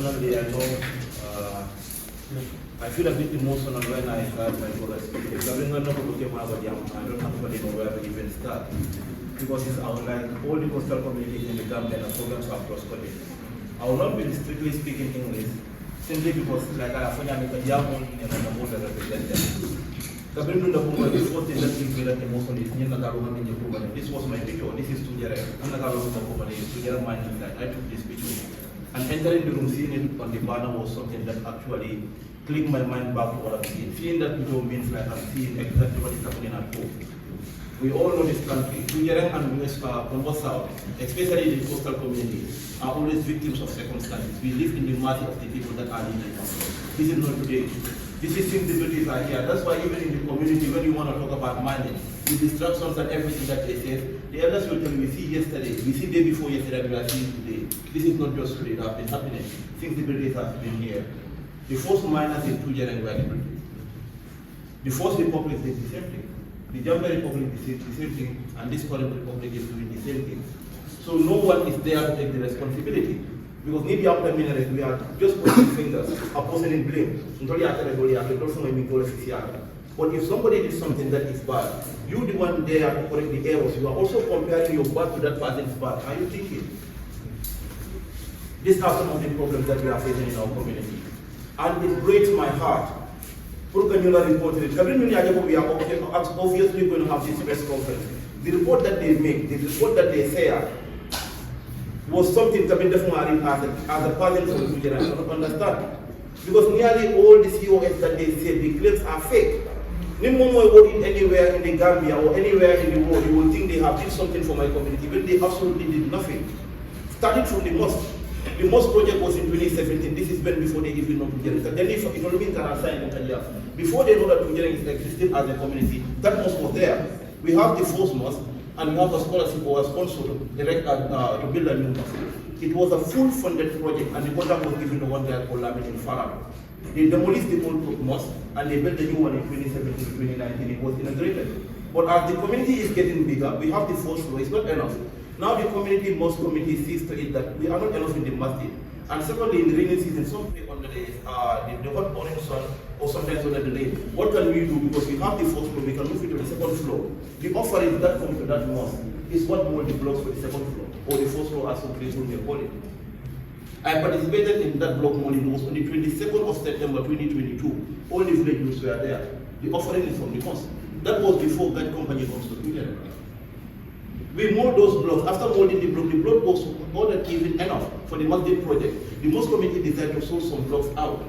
personally, I know I feel a bit emotional when I heard my brother speak. I don't know where to even start. Because it's outlined all the coastal communities in the Gambia and programs across country. I will not be strictly speaking English, simply because like I have a young one and I'm a older representative. The Bindunda Puma, this was the thing that emotion is near Nagaruman in the This was my picture. This is Tujere. And Nagaruman Puma is Tujere mind that I took this picture. And entering the room, seeing it on the banner was something that actually clicked my mind back to what I'm seeing. Seeing that picture means like I'm seeing exactly what is happening at home. We all know this country. Tujere and West Congo South, especially the coastal community, are always victims of circumstances. We live in the mercy of the people that are living. This is not today. This is sensibilities are here. That's why even in the community, when you want to talk about mining, the distractions and everything that they say, the elders will tell you, we see yesterday, we see day before yesterday, we are seeing today. This is not just today, it has been happening. Sensibilities have been here. The first miners in Tujere were the British. The first republic did the same thing. The Jamaica Republic did the same thing, and this current republic is doing the same thing. So no one is there to take the responsibility. Because maybe after minutes, we are just pointing fingers, opposing blame. But if somebody did something that is bad, you the one there to correct the errors, you are also comparing your bad to that person's bad. Are you thinking? These are some of the problems that we are facing in our community. And it breaks my heart. We are obviously going to have this press conference. The report that they make, the report that they share, was something that been definitely as a person from Tujere. I don't understand. Because nearly all the COS that they say, the claims are fake. No more working anywhere in the Gambia or anywhere in the world, you will think they have did something for my community, but they absolutely did nothing. Starting from the mosque. The mosque project was in 2017. This is when before they even know Tujere. Before they know that Tujere is existing as a community, that mosque was there. We have the first mosque, and we have a scholarship or a sponsor to build a new mosque. It was a full-funded project, and the contract was given to one guy called Lamin in Farah. They demolished the old mosque, and they built a new one in 2017 to 2019. It was inaugurated. But as the community is getting bigger, we have the first floor. It's not enough. Now the mosque committee sees to it that we are not enough in the masjid. And secondly, in the rainy season, some play under the hot morning sun or sometimes under the rain. What can we do? Because we have the first floor, we can move it to the second floor. The offering that comes to that mosque is what mold the blocks for the second floor, or the first floor as some people may call it. I participated in that block molding. It was on the 22nd of September 2022. All the village groups were there. The offering is from the mosque. That was before that company comes to Tujere. We mold those blocks. After molding the block was more than even enough for the masjid project. The mosque committee decided to sort some blocks out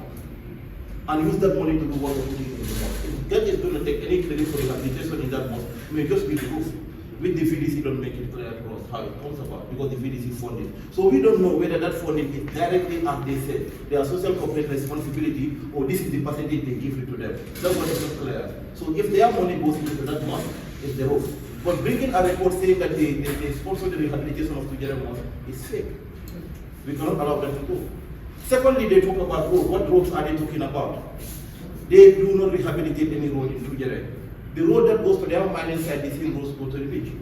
and use that money to do what we're putting in the mosque. If that is going to take any credit for the rehabilitation in that mosque, it may just be the roof. With the VDC, don't make it clear to us how it comes about, because the VDC funded. So we don't know whether that funding is directly, as they said, their social corporate responsibility, or this is the percentage they give it to them. That's what is not clear. So if their money goes into that mosque, it's the roof. But bringing a report saying that they sponsor the rehabilitation of Tujere Mosque is fake. We cannot allow them to go. Secondly, they talk about roads. What roads are they talking about? They do not rehabilitate any road in Tujere. The road that goes to their mining site, these roads go to the beach.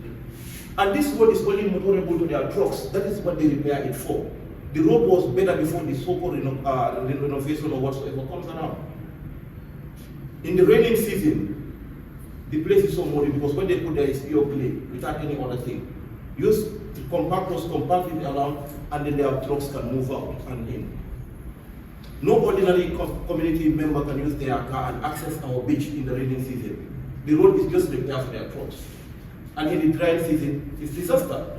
And this road is only motorable to their trucks. That is what they repair it for. The road was better before the so-called renovation or whatsoever comes around. In the raining season, the place is so muddy because what they put there is pure clay without any other thing. Use the compactors, compact it around, and then their trucks can move out and in. No ordinary community member can use their car and access our beach in the rainy season. The road is just repaired for their trucks. And in the dry season, it's disaster.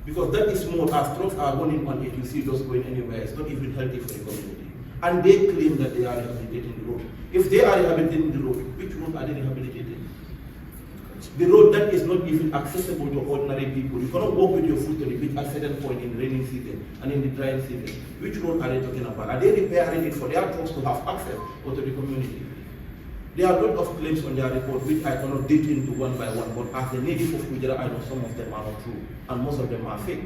Because that is small, as trucks are running on it, you see those going anywhere. It's not even healthy for the community. And they claim that they are rehabilitating the road. If they are rehabilitating the road, which road are they rehabilitating? The road that is not even accessible to ordinary people. You cannot walk with your foot to the beach at a certain point in the rainy season and in the dry season. Which road are they talking about? Are they repairing it for their trucks to have access or to the community? There are a lot of claims on their report which I cannot dig into one by one, but as a native of Tujere, I know some of them are not true and most of them are fake.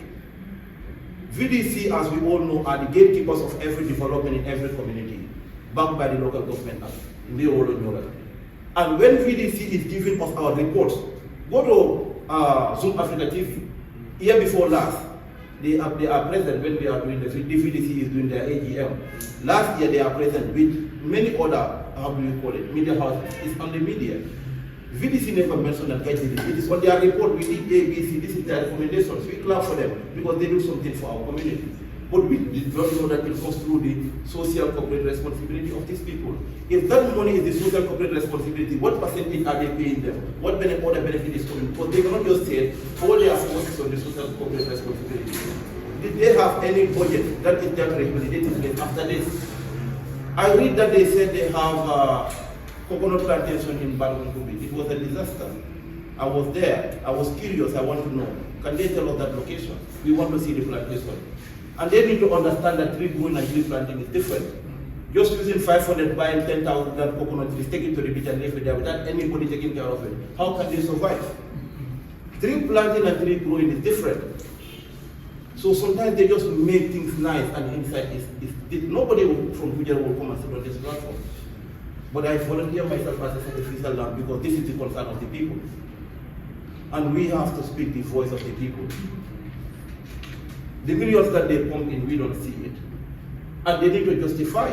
VDC, as we all know, are the gatekeepers of every development in every community, backed by the local government act. They all know that. And when VDC is giving us our reports, go to Zoom Africa TV, year before last, They are present when we are doing the VDC is doing their AGM. Last year they are present with many other, how do you call it, media houses. It's on the media. VDC never mentioned that guys did it. It is on their report, we did A, B, C, this is their recommendations. We clap for them because they do something for our community. But we did not know that it comes through the social corporate responsibility of these people. If that money is the social corporate responsibility, what percentage are they paying them? What benefit, other benefit is coming? Because they cannot just say all their focus on the social corporate responsibility. Did they have any budget that is their recommendation after this? I read that they said they have coconut plantation in Balmain. It was a disaster. I was there. I was curious. I want to know. Can they tell us that location? We want to see the plantation. And they need to understand that tree growing and tree planting is different. Just using 500 buying 10,000 coconut trees, take it to the beach and leave it there without anybody taking care of it. How can they survive? Tree planting and tree growing is different. So sometimes they just make things nice and inside is nobody from Fujer will come and sit on this platform. But I volunteer myself as a sacrificial lamb because this is the concern of the people. And we have to speak the voice of the people. The millions that they pump in, we don't see it. And they need to justify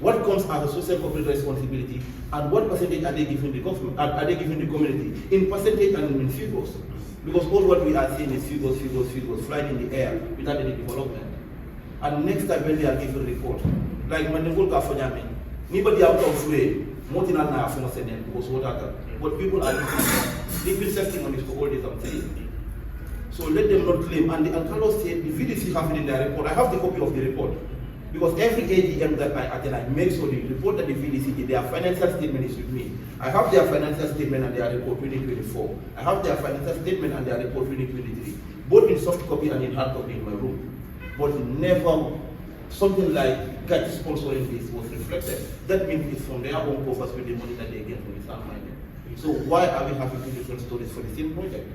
what comes as a social corporate responsibility and what percentage are they giving the government, are they giving the community in percentage and in figures. Because all what we are seeing is figures flying in the air without any development. And next time when they are giving a report, like Manengol Kafonyame, nobody out of way, more than an hour from a Senate, because what other. But people are they've been testing on this for all this I'm saying. So let them not claim. And the Alcalo said, the VDC have it in their report. I have the copy of the report. Because every AGM that I attend, I make sure the report that the VDC did, their financial statement is with me. I have their financial statement and their report 2024. I have their financial statement and their report 2023. Both in soft copy and in hard copy in my room. But never something like GAT sponsoring this was reflected. That means it's from their own coffers with the money that they get from the sand mining. So why are we having two different stories for the same project?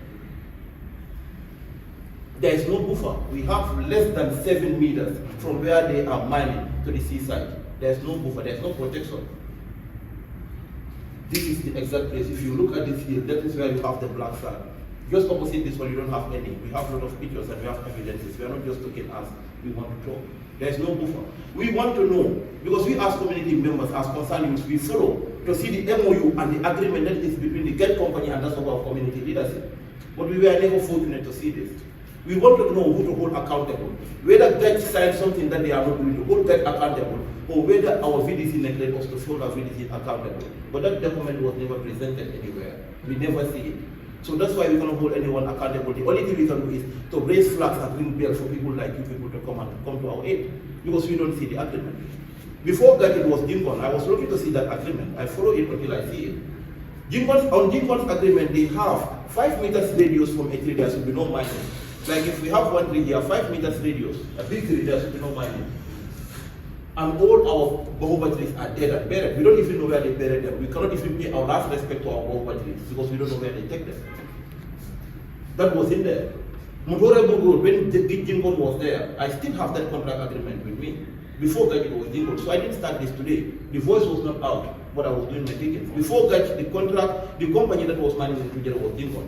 There is no buffer. We have less than 7 meters from where they are mining to the seaside. There is no buffer, there is no protection. This is the exact place. If you look at this hill, that is where you have the black sand. Just opposite this one, you don't have any. We have a lot of pictures and we have evidences. We are not just looking as we want to talk. There is no buffer. We want to know, because we as community members, as concerned youths, we follow to see the MOU and the agreement that is between the GET company and that's our community leadership. But we were never fortunate to see this. We want to know who to hold accountable. Whether GET signed something that they are not doing to hold GET accountable, or whether our VDC neglected us to hold our VDC accountable. But that document was never presented anywhere. We never see it. So that's why we cannot hold anyone accountable. The only thing we can do is to raise flags and ring bells for people like you people to come to our aid, because we don't see the agreement. Before that, it was Jingon. I was looking to see that agreement. I follow it until I see it. On Jingon's agreement, they have 5 meters radius from a tree. There should be no mining. Like if we have one tree here, 5 meters radius, a big tree, there should be no mining. And all our baobab trees are dead and buried. We don't even know where they buried them. We cannot even pay our last respect to our baobab trees because we don't know where they take them. That was in there. Mudore Road, when Jingon was there, I still have that contract agreement with me. Before that, it was Jingon. So I didn't start this today. The voice was not out, but I was doing my digging. Before that, the company that was managing the project was Jingon.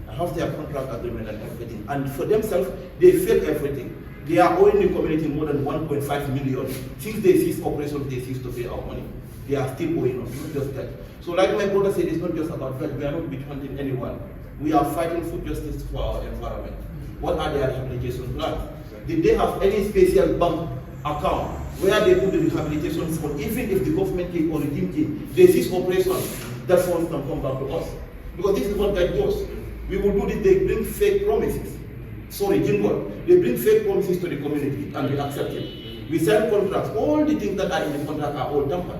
I have their contract agreement and everything. And for themselves, they failed everything. They are owing the community more than 1.5 million. Since they ceased operations, they ceased to pay our money. They are still owing us, not just that. So like my brother said, it's not just about that. We are not hunting anyone. We are fighting for justice for our environment. What are their rehabilitation plans? Did they have any special bank account where they put the rehabilitation fund? Even if the government take or regime change, they cease operations, that fund can come back to us. Because this is what that goes. We will do this, they bring fake promises. Sorry, Jingle. They bring fake promises to the community and we accept it. We sign contracts. All the things that are in the contract are all tampered.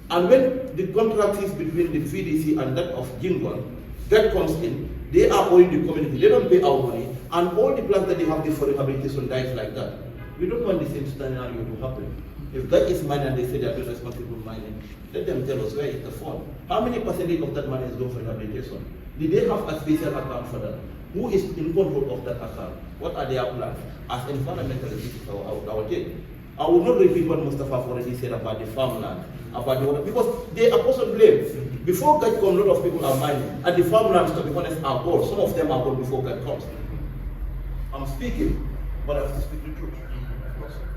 And when the contract is between the VDC and that of Jingle, that comes in, they are owing the community. They don't pay our money. And all the plans that they have for rehabilitation dies like that. We don't want the same scenario to happen. If that is money and they say they are responsible mining, let them tell us where is the fund. How many percentage of that money is going for rehabilitation? Did they have a special account for that? Who is in control of that account? What are their plans? As environmentalists, this is our take. I will not repeat what Mustafa already said about the farmland, about the water, because they are also blamed. Before God comes, a lot of people are mining, and the farmlands, to be honest, are gone. Some of them are gone before God comes. I'm speaking. but I have to speak the truth.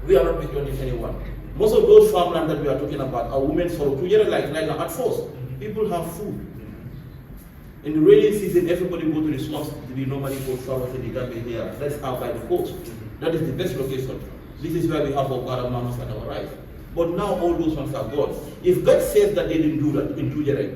We are not victiming anyone. Most of those farmland that we are talking about are women's sorrow. Together, like right now, at first, people have food. In the rainy season, everybody go to the swamps. We normally go flowers in the Gambia here. That's out by the coast. That is the best location. This is where we have our Baramanos and our rice. But now all those ones are gone. If God says that they didn't do that in Tujere,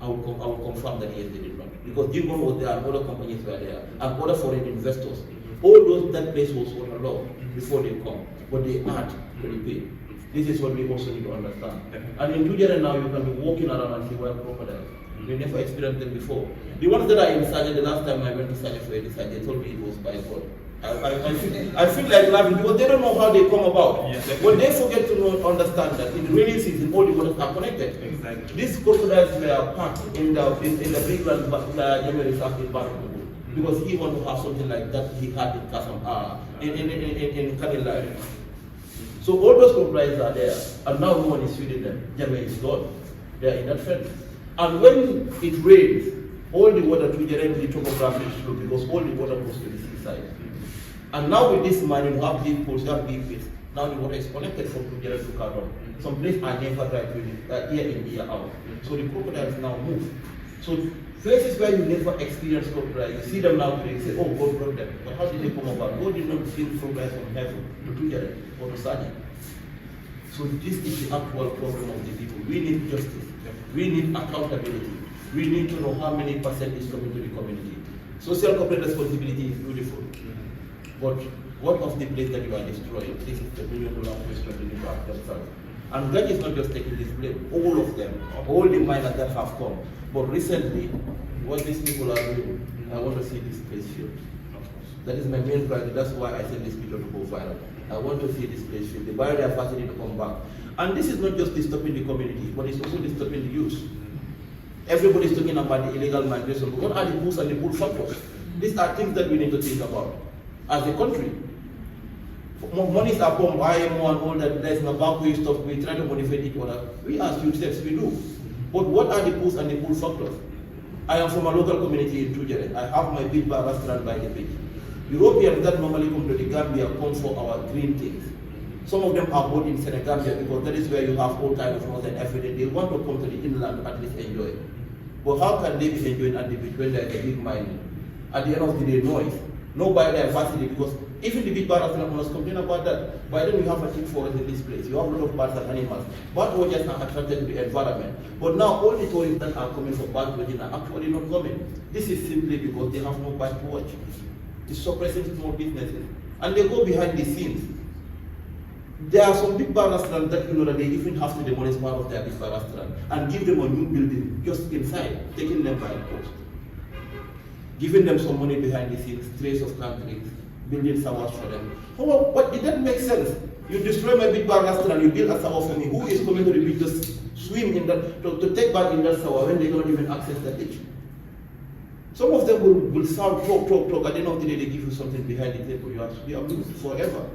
I will confirm that yes, they did not. Because Jingon was there and other companies were there and other foreign investors. All those, that place was on a law before they come. But they aren't really paid. This is what we also need to understand. And in Tujere now, you can be walking around and see wild crocodiles. We never experienced them before. The ones that are in Sajid, the last time I went to Sajid for Sajid, they told me it was by God. I feel like laughing because they don't know how they come about. Yes. When they forget to understand that in the rainy season, all the waters are connected. Exactly. These crocodiles were packed in the big land because he wanted to have something like that he had in Kasam, in Kanilai. So all those crocodiles are there, and now no one is feeding them. Jamaica is gone. They are in that fence. And when it rains, all the water to the topography is slow because all the water goes to the seaside. And now with this mining, you have deep pools, you have deep pits. Now the water is connected from Tujere to Kadon. Some places are never dry year in, year out. So the crocodiles now move. So places where you never experience crocodiles, you see them now today, you say, oh, God brought them. But how did they come about? God did not send crocodiles from heaven to Tujere or to Sadi. So this is the actual problem of the people. We need justice. We need accountability. We need to know how many percent is coming to the community. Social corporate responsibility is beautiful. But what of the place that you are destroying? This is the $1 billion question they need to ask themselves. And that is not just taking this blame, all of them, all the miners that have come. But recently, what these people are doing, I want to see this place filled. That is my main priority. That's why I send this picture to go viral. I want to see this place filled. The biodiversity to come back. And this is not just disturbing the community, but it's also disturbing the youth. Everybody is talking about the illegal migration. But what are the push and the pull factors? These are things that we need to think about as a country. Monies are pumped, IMO and all that, there's no backway stuff, we try to motivate each other. We as youth steps, we do. But what are the push and the pull factors? I am from a local community in Tujere. I have my big bar restaurant by the beach. Europeans that normally come to the Gambia come for our green things. Some of them are both in Senegambia because that is where you have all kinds of northern everything. They want to come to the inland to at least enjoy. But how can they be enjoying at the beach when there is a big mining? At the end of the day, noise. No biodiversity because even the big bird owners complain about that. By then we have a thick forest in this place. You have a lot of birds and animals. Bird watchers are attracted to the environment. But now all the tourists that are coming for bird watching are actually not coming. This is simply because they have no bird to watch. It's suppressing small businesses. And they go behind the scenes. There are some big bar restaurants that you know that they even have to demolish part of their big bar restaurant and give them a new building just inside, taking them by the coast. Giving them some money behind the scenes, trays of countries, building towers for them. Oh, what did that make sense? You destroy my big bar restaurant, you build a tower for me. Who is coming to the beach just swim in that, to take part in that tower when they don't even access the beach? Some of them will sound talk. At the end of the day, they give you something behind the table. You are mute forever.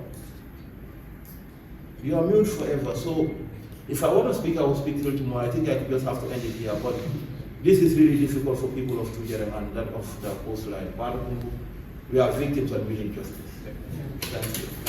You are mute forever. So, if I want to speak, I will speak till tomorrow. I think I just have to end it here. But this is really difficult for people of Tujere and that of the coastline. We are victims of injustice. Thank you.